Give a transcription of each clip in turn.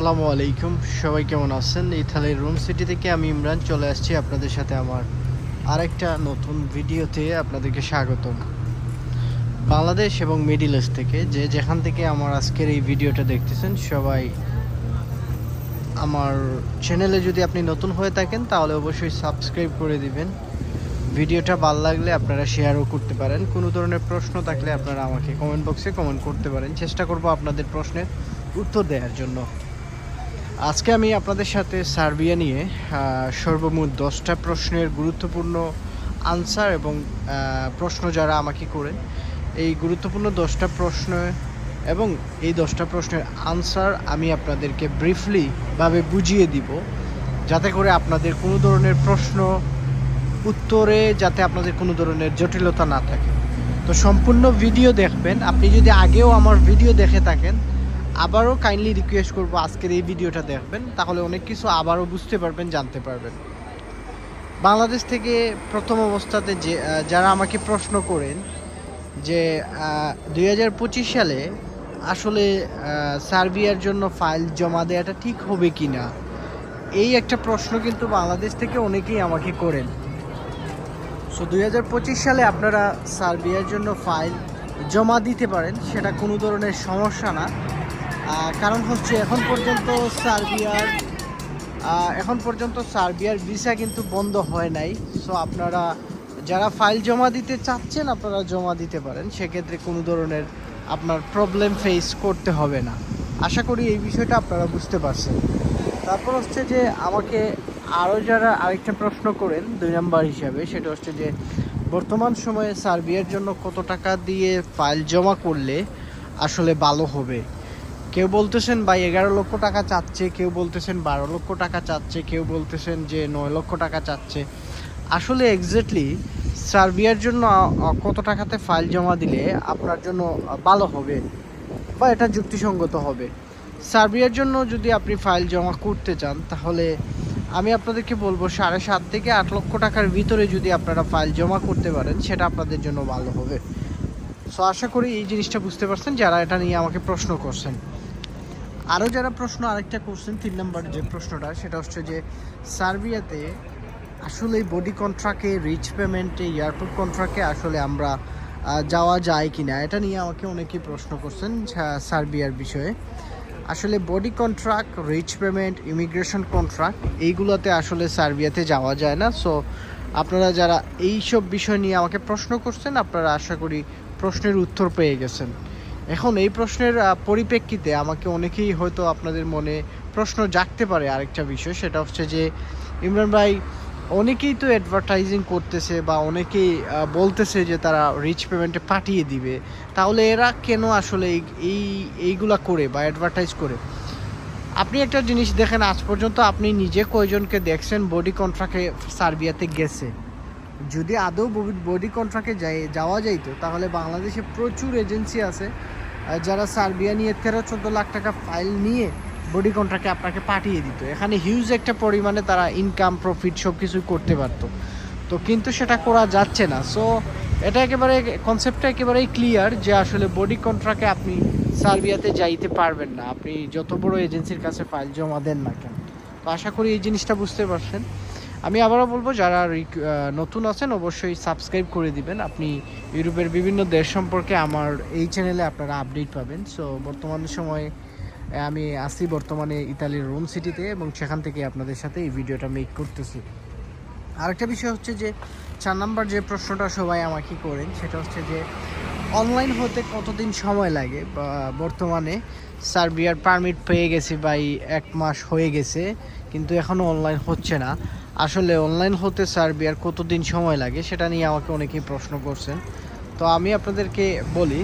আসসালামু আলাইকুম, সবাই কেমন আছেন? ইতালির রোম সিটি থেকে আমি ইমরান চলে আসছি আপনাদের সাথে আমার আরেকটা নতুন ভিডিওতে আপনাদেরকে স্বাগতম। বাংলাদেশ এবং মিডল ইস্ট থেকে যে যেখান থেকে আমার আজকের এই ভিডিওটা দেখতেছেন, সবাই আমার চ্যানেলে যদি আপনি নতুন হয়ে থাকেন তাহলে অবশ্যই সাবস্ক্রাইব করে দিবেন। ভিডিওটা ভালো লাগলে আপনারা শেয়ারও করতে পারেন। কোনো ধরনের প্রশ্ন থাকলে আপনারা আমাকে কমেন্ট বক্সে কমেন্ট করতে পারেন, চেষ্টা করব আপনাদের প্রশ্নের উত্তর দেওয়ার জন্য। আজকে আমি আপনাদের সাথে সার্বিয়া নিয়ে সর্বমোট 10টা প্রশ্নের গুরুত্বপূর্ণ আনসার এবং প্রশ্ন যারা আমাকে করেন, এই গুরুত্বপূর্ণ 10টা প্রশ্ন এবং এই 10টা প্রশ্নের আনসার আমি আপনাদেরকে ব্রিফলিভাবে বুঝিয়ে দিব, যাতে করে আপনাদের কোনো ধরনের প্রশ্ন উত্তরে যাতে আপনাদের কোনো ধরনের জটিলতা না থাকে। তো সম্পূর্ণ ভিডিও দেখবেন। আপনি যদি আগেও আমার ভিডিও দেখে থাকেন, আবারও কাইন্ডলি রিকোয়েস্ট করব আজকের এই ভিডিওটা দেখবেন, তাহলে অনেক কিছু আবারও বুঝতে পারবেন, জানতে পারবেন। বাংলাদেশ থেকে প্রথম অবস্থাতে যে যারা আমাকে প্রশ্ন করেন যে 2025 সালে আসলে সার্বিয়ার জন্য ফাইল জমা দেওয়াটা ঠিক হবে কি না, এই একটা প্রশ্ন কিন্তু বাংলাদেশ থেকে অনেকেই আমাকে করেন। সো 2025 সালে আপনারা সার্বিয়ার জন্য ফাইল জমা দিতে পারেন, সেটা কোনো ধরনের সমস্যা না। কারণ হচ্ছে এখন পর্যন্ত সার্বিয়ার ভিসা কিন্তু বন্ধ হয় নাই। সো আপনারা যারা ফাইল জমা দিতে চাচ্ছেন আপনারা জমা দিতে পারেন, সেক্ষেত্রে কোনো ধরনের আপনার প্রবলেম ফেস করতে হবে না। আশা করি এই বিষয়টা আপনারা বুঝতে পারছেন। তারপর হচ্ছে যে আমাকে আরও যারা আরেকটা প্রশ্ন করেন 2 নাম্বার হিসাবে, সেটা হচ্ছে যে বর্তমান সময়ে সার্বিয়ার জন্য কত টাকা দিয়ে ফাইল জমা করলে আসলে ভালো হবে। কেউ বলতেছেন ভাই 11 লক্ষ টাকা চাচ্ছে, কেউ বলতেছেন 12 লক্ষ টাকা চাচ্ছে, কেউ বলতেছেন যে 9 লক্ষ টাকা চাচ্ছে। আসলে এক্স্যাক্টলি সার্বিয়ার জন্য কত টাকাতে ফাইল জমা দিলে আপনার জন্য ভালো হবে বা এটা যুক্তিসঙ্গত হবে। সার্বিয়ার জন্য যদি আপনি ফাইল জমা করতে চান, তাহলে আমি আপনাদেরকে বলবো 7.5 থেকে 8 লক্ষ টাকার ভিতরে যদি আপনারা ফাইল জমা করতে পারেন, সেটা আপনাদের জন্য ভালো হবে। সো আশা করি এই জিনিসটা বুঝতে পারছেন যারা এটা নিয়ে আমাকে প্রশ্ন করছেন। আরও যারা প্রশ্ন আরেকটা করছেন 3 নাম্বার যে প্রশ্নটা, সেটা হচ্ছে যে সার্বিয়াতে আসলে বডি কন্ট্রাক্টে, রিচ পেমেন্টে, এয়ারপোর্ট কন্ট্রাক্টে আসলে আমরা যাওয়া যায় কি না, এটা নিয়ে আমাকে অনেকেই প্রশ্ন করছেন সার্বিয়ার বিষয়ে। আসলে body contract, rich payment, immigration contract, এইগুলোতে আসলে সার্বিয়াতে যাওয়া যায় না। সো আপনারা যারা এইসব বিষয় নিয়ে আমাকে প্রশ্ন করছেন, আপনারা আশা করি প্রশ্নের উত্তর পেয়ে গেছেন। এখন এই প্রশ্নের পরিপ্রেক্ষিতে আমাকে অনেকেই হয়তো আপনাদের মনে প্রশ্ন জাগতে পারে আরেকটা বিষয়, সেটা হচ্ছে যে ইমরান ভাই, অনেকেই তো অ্যাডভার্টাইজিং করতেছে বা অনেকেই বলতেছে যে তারা রিচ পেমেন্টে পাঠিয়ে দিবে, তাহলে এরা কেন আসলে এইগুলা করে বা অ্যাডভার্টাইজ করে? আপনি একটা জিনিস দেখেন, আজ পর্যন্ত আপনি নিজে কয়জনকে দেখছেন বডি কন্ট্রাক্টে সার্বিয়াতে গেছে? যদি আদৌ বডি কন্ট্রাক্টে যাওয়া যাইতো, তাহলে বাংলাদেশে প্রচুর এজেন্সি আছে যারা সার্বিয়া নিয়ে 13-14 লাখ টাকা ফাইল নিয়ে বডি কন্ট্রাক্টে আপনাকে পাঠিয়ে দিত। এখানে হিউজ একটা পরিমাণে তারা ইনকাম, প্রফিট সব কিছুই করতে পারতো। তো কিন্তু সেটা করা যাচ্ছে না। সো এটা একেবারে কনসেপ্টটা একেবারেই ক্লিয়ার যে আসলে বডি কন্ট্রাক্টে আপনি সার্বিয়াতে যাইতে পারবেন না, আপনি যত বড় এজেন্সির কাছে ফাইল জমা দেন না কেন। তো আশা করি এই জিনিসটা বুঝতে পারছেন। আমি আবারও বলবো, যারা নতুন আছেন অবশ্যই সাবস্ক্রাইব করে দিবেন। আপনি ইউরোপের বিভিন্ন দেশ সম্পর্কে আমার এই চ্যানেলে আপনারা আপডেট পাবেন। সো বর্তমান সময়ে আমি আসি বর্তমানে ইতালির রোম সিটিতে, এবং সেখান থেকে আপনাদের সাথে এই ভিডিওটা মেক করতেছি। আরেকটা বিষয় হচ্ছে যে 4 নাম্বার যে প্রশ্নটা সবাই আমাকে করেন, সেটা হচ্ছে যে অনলাইন হতে কতদিন সময় লাগে। বা বর্তমানে সার্বিয়ার পারমিট পেয়ে গেছি ভাই, 1 মাস হয়ে গেছে, কিন্তু এখনও অনলাইন হচ্ছে না। আসলে অনলাইন হতে সার্বিয়ার কতদিন সময় লাগে, সেটা নিয়ে আমাকে অনেকেই প্রশ্ন করছেন। তো আমি আপনাদেরকে বলি,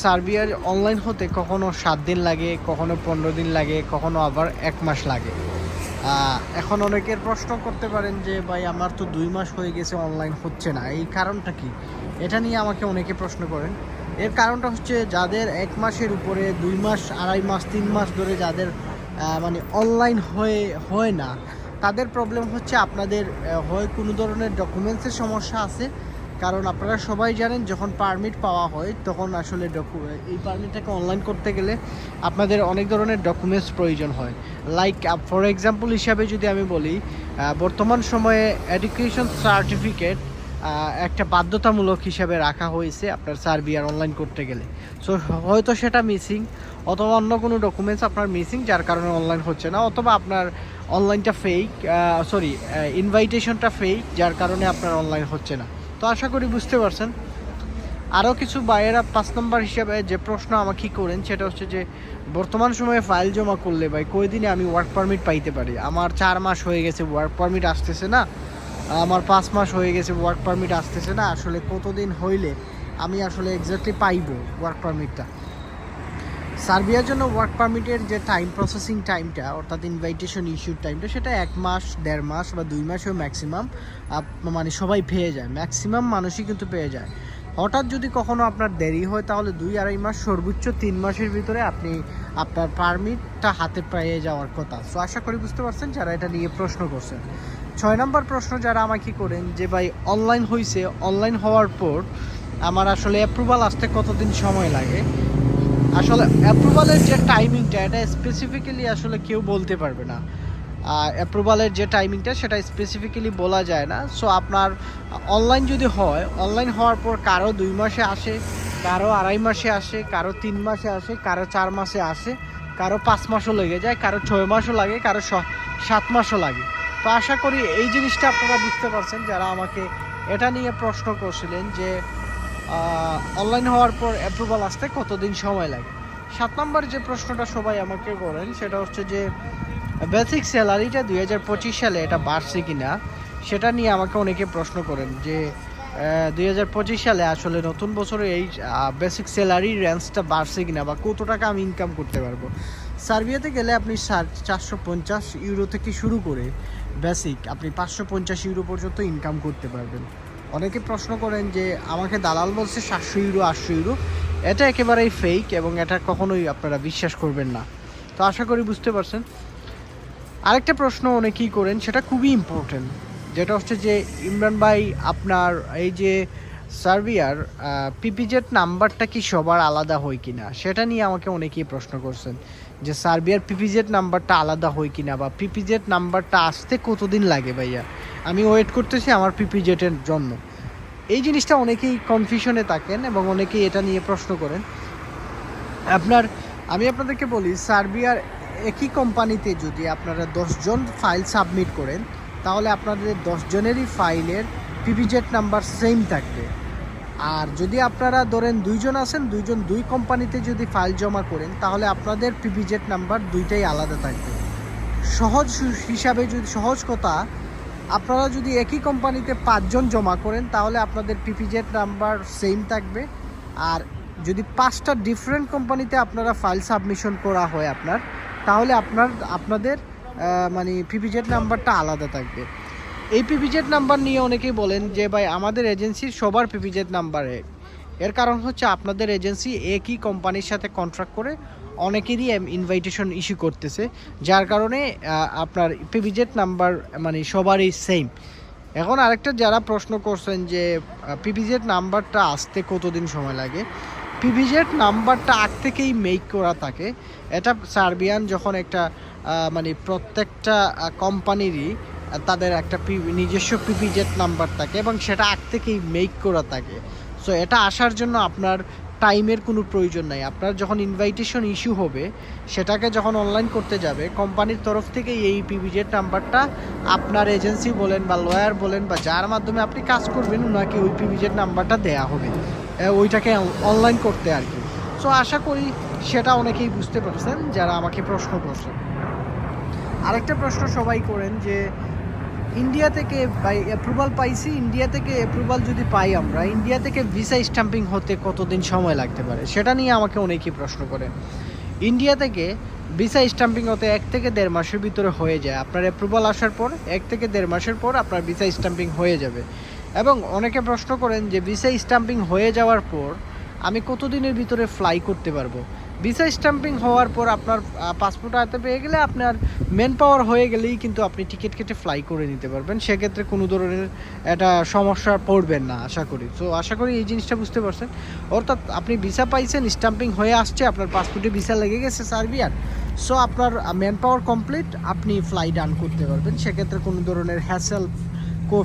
সার্বিয়ার অনলাইন হতে কখনো 7 দিন লাগে, কখনো 15 দিন লাগে, কখনো আবার 1 মাস লাগে। এখন অনেকের প্রশ্ন করতে পারেন যে ভাই আমার তো 2 মাস হয়ে গেছে অনলাইন হচ্ছে না, এই কারণটা কি? এটা নিয়ে আমাকে অনেকে প্রশ্ন করেন। এর কারণটা হচ্ছে যাদের 1 মাসের উপরে 2 মাস, 2.5 মাস, 3 মাস ধরে যাদের মানে অনলাইন হয় না, তাদের প্রবলেম হচ্ছে আপনাদের হয় কোনো ধরনের ডকুমেন্টসের সমস্যা আছে, কারণ আপনারা সবাই জানেন যখন পারমিট পাওয়া হয় তখন আসলে এই পারমিটটাকে অনলাইন করতে গেলে আপনাদের অনেক ধরনের ডকুমেন্টস প্রয়োজন হয়। লাইক ফর এক্সাম্পল হিসাবে যদি আমি বলি, বর্তমান সময়ে এডুকেশন সার্টিফিকেট একটা বাধ্যতামূলক হিসাবে রাখা হয়েছে আপনার সার্বিয়ার অনলাইন করতে গেলে। সো হয়তো সেটা মিসিং, অথবা অন্য কোনো ডকুমেন্টস আপনার মিসিং যার কারণে অনলাইন হচ্ছে না, অথবা আপনার অনলাইনটা ফেক, ইনভাইটেশনটা ফেক যার কারণে আপনার অনলাইন হচ্ছে না। তো আশা করি বুঝতে পারছেন। আরও কিছু ভাইয়েরা 5 নম্বর হিসাবে যে প্রশ্ন আমাকে করেন সেটা হচ্ছে যে বর্তমান সময়ে ফাইল জমা করলে ভাই কয়দিনে আমি ওয়ার্ক পারমিট পাইতে পারি? আমার 4 মাস হয়ে গেছে ওয়ার্ক পারমিট আসতেছে না, আমার 5 মাস হয়ে গেছে ওয়ার্ক পারমিট আসতেছে না, আসলে কতদিন হইলে আমি আসলে এক্স্যাক্টলি পাইবো ওয়ার্ক পারমিটটা? সার্বিয়ার জন্য ওয়ার্ক পারমিটের যে টাইম প্রসেসিং টাইমটা অর্থাৎ ইনভাইটেশন ইস্যুর টাইমটা সেটা 1 মাস, 1.5 মাস বা 2 মাসেও ম্যাক্সিমাম মানে সবাই পেয়ে যায়, ম্যাক্সিমাম মানুষই কিন্তু পেয়ে যায়। হঠাৎ যদি কখনো আপনার দেরি হয় তাহলে 2-2.5 মাস, সর্বোচ্চ 3 মাসের ভিতরে আপনি আপনার পারমিটটা হাতে পেয়ে যাওয়ার কথা। সো আশা করি বুঝতে পারছেন যারা এটা নিয়ে প্রশ্ন করছেন। 6 নম্বর প্রশ্ন যারা আমাকে করেন যে ভাই অনলাইন হয়েছে, অনলাইন হওয়ার পর আমার আসলে অ্যাপ্রুভাল আসতে কতদিন সময় লাগে? আসলে অ্যাপ্রুভালের যে টাইমিংটা এটা স্পেসিফিক্যালি আসলে কেউ বলতে পারবে না। অ্যাপ্রুভালের যে টাইমিংটা সেটা স্পেসিফিক্যালি বলা যায় না। সো আপনার অনলাইন যদি হয়, অনলাইন হওয়ার পর কারো 2 মাসে আসে, কারো 2.5 মাসে আসে, কারো 3 মাসে আসে, কারো 4 মাসে আসে, কারো 5 মাসও লেগে যায়, কারো 6 মাসও লাগে, কারো 7 মাসও লাগে। তো আশা করি এই জিনিসটা আপনারা বুঝতে পারছেন যারা আমাকে এটা নিয়ে প্রশ্ন করছিলেন যে অনলাইন হওয়ার পর অ্যাপ্রুভাল আসতে কতদিন সময় লাগে। 7 নম্বর যে প্রশ্নটা সবাই আমাকে করেন সেটা হচ্ছে যে বেসিক স্যালারিটা 2025 সালে এটা বাড়ছে কিনা, সেটা নিয়ে আমাকে অনেকে প্রশ্ন করেন যে 2025 সালে আসলে নতুন বছরে এই বেসিক স্যালারি রেঞ্জটা বাড়ছে কিনা বা কত টাকা আমি ইনকাম করতে পারবো। সার্বিয়াতে গেলে আপনি 450 ইউরো থেকে শুরু করে বেসিক আপনি 550 ইউরো পর্যন্ত ইনকাম করতে পারবেন। অনেকে প্রশ্ন করেন যে আমাকে দালাল বলছে 700 ইউরো 800 ইউরো, এটা একেবারেই ফেক এবং এটা কখনোই আপনারা বিশ্বাস করবেন না। তো আশা করি বুঝতে পারছেন। আরেকটা প্রশ্ন অনেকেই করেন সেটা খুবই ইম্পর্টেন্ট, যেটা হচ্ছে যে ইমরান ভাই আপনার এই যে সার্বিয়ার পিপিজেড নাম্বারটা কি সবার আলাদা হয় কিনা, সেটা নিয়ে আমাকে অনেকেই প্রশ্ন করছেন যে সার্বিয়ার পিপিজেড নাম্বারটা আলাদা হয় কিনা বা পিপিজেড নাম্বারটা আসতে কতদিন লাগে ভাইয়া, আমি ওয়েট করতেছি আমার পিপিজেডের জন্য। এই জিনিসটা অনেকেই কনফিউশনে থাকেন এবং অনেকেই এটা নিয়ে প্রশ্ন করেন। আমি আপনাদেরকে বলি, সার্বিয়ার একই কোম্পানিতে যদি আপনারা 10 জন ফাইল সাবমিট করেন তাহলে আপনাদের 10 জনেরই ফাইলের পিপিজেড নাম্বার সেম থাকবে। আর যদি আপনারা ধরেন 2 জন আছেন, 2 জন 2 কোম্পানিতে যদি ফাইল জমা করেন তাহলে আপনাদের পিপিজেড নাম্বার দুইটাই আলাদা থাকবে। সহজ কথা, আপনারা যদি একই কোম্পানিতে 5 জন জমা করেন তাহলে আপনাদের পিপিজেড নাম্বার সেম থাকবে। আর যদি 5টা ডিফারেন্ট কোম্পানিতে আপনারা ফাইল সাবমিশন করা হয় তাহলে আপনাদের মানে পিপিজেড নাম্বারটা আলাদা থাকবে। এই পিপিজেড নাম্বার নিয়ে অনেকেই বলেন যে ভাই আমাদের এজেন্সির সবার পিপিজেড নাম্বার এক। এর কারণ হচ্ছে আপনাদের এজেন্সি একই কোম্পানির সাথে কন্ট্রাক্ট করে অনেকেরই ইনভাইটেশন ইস্যু করতেছে, যার কারণে আপনার পিপিজেড নাম্বার মানে সবারই সেম। এখন আরেকটা যারা প্রশ্ন করছেন যে পিপিজেড নাম্বারটা আসতে কতদিন সময় লাগে, পিপিজেড নাম্বারটা আগ থেকেই মেক করা থাকে। এটা সার্বিয়ান যখন একটা মানে প্রত্যেকটা কোম্পানিরই তাদের একটা নিজস্ব পিপিজেড নাম্বার থাকে এবং সেটা আগ থেকেই মেক করা থাকে। সো এটা আসার জন্য আপনার টাইমের কোনো প্রয়োজন নাই। আপনার যখন ইনভাইটেশন ইস্যু হবে সেটাকে যখন অনলাইন করতে যাবে কোম্পানির তরফ থেকে এই পিপিজেড নাম্বারটা আপনার এজেন্সি বলেন বা লয়ার বলেন বা যার মাধ্যমে আপনি কাজ করবেন ওনাকে ওই পিপিজেড নাম্বারটা দেয়া হবে ওইটাকে অনলাইন করতে আর কি। সো আশা করি সেটা অনেকেই বুঝতে পারছেন যারা আমাকে প্রশ্ন করছেন। আরেকটা প্রশ্ন সবাই করেন যে ইন্ডিয়া থেকে অ্যাপ্রুভাল পাইছি, ইন্ডিয়া থেকে অ্যাপ্রুভাল যদি পাই আমরা, ইন্ডিয়া থেকে ভিসা স্ট্যাম্পিং হতে কতদিন সময় লাগতে পারে, সেটা নিয়ে আমাকে অনেকেই প্রশ্ন করেন। ইন্ডিয়া থেকে ভিসা স্ট্যাম্পিং হতে 1 থেকে 1.5 মাসের ভিতরে হয়ে যায়। আপনার অ্যাপ্রুভাল আসার পর 1 থেকে 1.5 মাসের পর আপনার ভিসা স্ট্যাম্পিং হয়ে যাবে। এবং অনেকে প্রশ্ন করেন যে ভিসা স্ট্যাম্পিং হয়ে যাওয়ার পর আমি কতদিনের ভিতরে ফ্লাই করতে পারবো। ভিসা স্ট্যাম্পিং হওয়ার পর আপনার পাসপোর্ট হাতে পেয়ে গেলে আপনার মেন পাওয়ার হয়ে গেলেই কিন্তু আপনি টিকিট কেটে ফ্লাই করে নিতে পারবেন। সেক্ষেত্রে কোনো ধরনের একটা সমস্যা পড়বেন না আশা করি। সো আশা করি এই জিনিসটা বুঝতে পারছেন। অর্থাৎ আপনি ভিসা পাইছেন, স্ট্যাম্পিং হয়ে আসছে, আপনার পাসপোর্টে ভিসা লেগে গেছে সার্বিয়ার, সো আপনার মেন পাওয়ার কমপ্লিট, আপনি ফ্লাই ডান করতে পারবেন। সেক্ষেত্রে কোনো ধরনের হ্যাসেল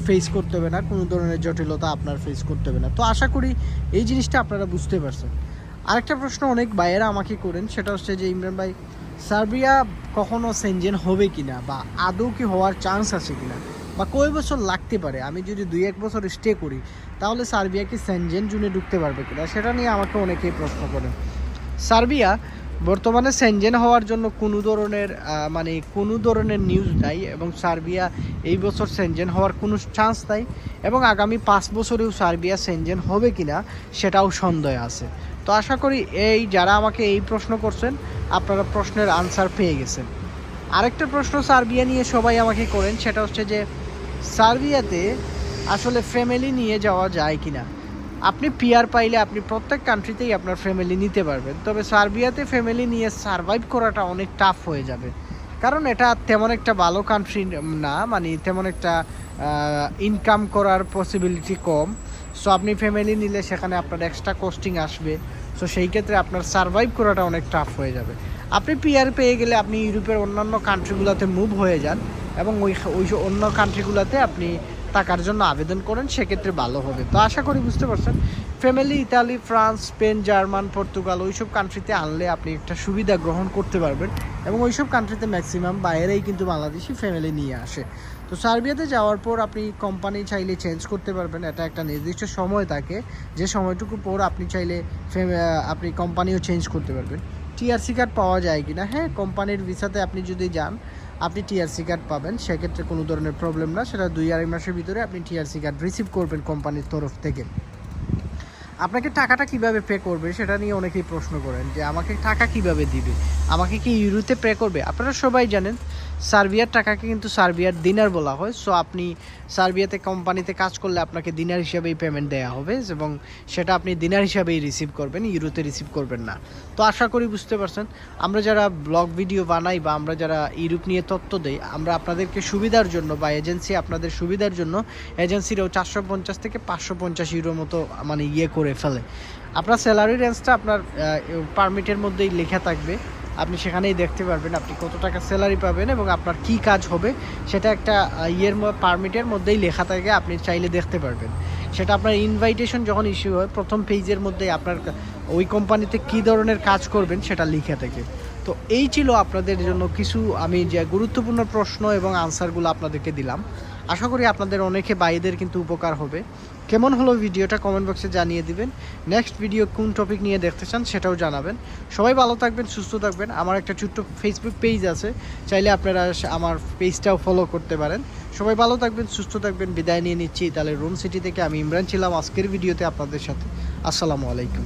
ফেস করতে হবে না, কোনো ধরনের জটিলতা আপনার ফেস করতে হবে না। তো আশা করি এই জিনিসটা আপনারা বুঝতে পারছেন। আরেকটা প্রশ্ন অনেক ভাইয়েরা আমাকে করেন, সেটা হচ্ছে যে ইমরান ভাই, সার্বিয়া কখনো সেনজেন হবে কিনা, বা আদৌ কি হওয়ার চান্স আছে কিনা, বা কয় বছর লাগতে পারে, আমি যদি 2-1 বছর স্টে করি তাহলে সার্বিয়া কি সেনজেন জুনে ঢুকতে পারবে কিনা, সেটা নিয়ে আমাকে অনেকেই প্রশ্ন করেন। সার্বিয়া বর্তমানে সেনজেন হওয়ার জন্য কোনো ধরনের নিউজ নাই, এবং সার্বিয়া এই বছর সেনজেন হওয়ার কোনো চান্স নাই, এবং আগামী 5 বছরেও সার্বিয়া সেনজেন হবে কিনা সেটাও সন্দেহ আছে। তো আশা করি এই যারা আমাকে এই প্রশ্ন করছেন আপনারা প্রশ্নের আনসার পেয়ে গেছেন। আরেকটা প্রশ্ন সার্বিয়া নিয়ে সবাই আমাকে করেন, সেটা হচ্ছে যে সার্বিয়াতে আসলে ফ্যামিলি নিয়ে যাওয়া যায় কিনা। আপনি পিআর পাইলে আপনি প্রত্যেক কান্ট্রিতেই আপনার ফ্যামিলি নিতে পারবেন, তবে সার্বিয়াতে ফ্যামিলি নিয়ে সারভাইভ করাটা অনেক টাফ হয়ে যাবে, কারণ এটা তেমন একটা ভালো কান্ট্রি না, তেমন একটা ইনকাম করার পসিবিলিটি কম। সো আপনি ফ্যামিলি নিলে সেখানে আপনার এক্সট্রা কস্টিং আসবে, সো সেই ক্ষেত্রে আপনার সারভাইভ করাটা অনেক টাফ হয়ে যাবে। আপনি পিআর পেয়ে গেলে আপনি ইউরোপের অন্যান্য কান্ট্রিগুলোতে মুভ হয়ে যান, এবং ওই অন্য কান্ট্রিগুলোতে আপনি টাকার জন্য আবেদন করেন, সেক্ষেত্রে ভালো হবে। তো আশা করি বুঝতে পারছেন। Family Italy, France, Spain, German, Portugal ওইসব কান্ট্রিতে আনলে আপনি একটা সুবিধা গ্রহণ করতে পারবেন, এবং ওইসব কান্ট্রিতে ম্যাক্সিমাম বাইরেই কিন্তু বাংলাদেশি ফ্যামিলি নিয়ে আসে। তো সার্বিয়াতে যাওয়ার পর আপনি কোম্পানি চাইলে চেঞ্জ করতে পারবেন, এটা একটা নির্দিষ্ট সময় থাকে, যে সময়টুকু পর আপনি চাইলে আপনি কোম্পানিও চেঞ্জ করতে পারবেন। টিআরসি কার্ড পাওয়া যায় কি না, হ্যাঁ, কোম্পানির ভিসাতে আপনি যদি যান আপনি টিআরসি কার্ড পাবেন, সেক্ষেত্রে কোনো ধরনের প্রবলেম না, সেটা 2-2.5 মাসের ভিতরে আপনি টিআরসি কার্ড রিসিভ করবেন কোম্পানির তরফ থেকে। আপনাকে টাকাটা কিভাবে পে করবে সেটা নিয়ে অনেকেই প্রশ্ন করেন, যে আমাকে টাকা কিভাবে দিবে, আমাকে কি ইউরোতে পে করবে। আপনারা সবাই জানেন সার্বিয়ার টাকাকে কিন্তু সার্বিয়ার দিনার বলা হয়। সো আপনি সার্বিয়াতে কোম্পানিতে কাজ করলে আপনাকে দিনার হিসাবেই পেমেন্ট দেওয়া হবে, এবং সেটা আপনি দিনার হিসাবেই রিসিভ করবেন, ইউরোতে রিসিভ করবেন না। তো আশা করি বুঝতে পারছেন। আমরা যারা ব্লগ ভিডিও বানাই বা আমরা যারা ইউরোপ নিয়ে তথ্য দেই, আমরা আপনাদেরকে সুবিধার জন্য বা এজেন্সি আপনাদের সুবিধার জন্য এজেন্সিরাও 450 থেকে 550 ইউরোর মতো করে ফেলে। আপনার স্যালারি রেঞ্জটা আপনার পারমিটের মধ্যেই লেখা থাকবে, আপনি সেখানেই দেখতে পারবেন আপনি কত টাকা স্যালারি পাবেন এবং আপনার কি কাজ হবে, সেটা একটা পারমিটের মধ্যেই লেখা থাকে, আপনি চাইলে দেখতে পারবেন। সেটা আপনার ইনভাইটেশন যখন ইস্যু হয় প্রথম পেজের মধ্যেই আপনার ওই কোম্পানিতে কী ধরনের কাজ করবেন সেটা লিখে থাকে। তো এই ছিল আপনাদের জন্য কিছু আমি যে গুরুত্বপূর্ণ প্রশ্ন এবং আনসারগুলো আপনাদেরকে দিলাম। আশা করি আপনাদের অনেকে ভাইদের কিন্তু উপকার হবে। কেমন হলো ভিডিওটা কমেন্ট বক্সে জানিয়ে দিবেন। নেক্সট ভিডিও কোন টপিক নিয়ে দেখতে চান সেটাও জানাবেন। সবাই ভালো থাকবেন, সুস্থ থাকবেন। আমার একটা ছোট্ট ফেসবুক পেজ আছে, চাইলে আপনারা আমার পেজটাও ফলো করতে পারেন। সবাই ভালো থাকবেন, সুস্থ থাকবেন। বিদায় নিয়ে নিচ্ছি তাহলে রুম সিটি থেকে। আমি ইমরান ছিলাম আজকের ভিডিওতে আপনাদের সাথে। আসসালামু আলাইকুম।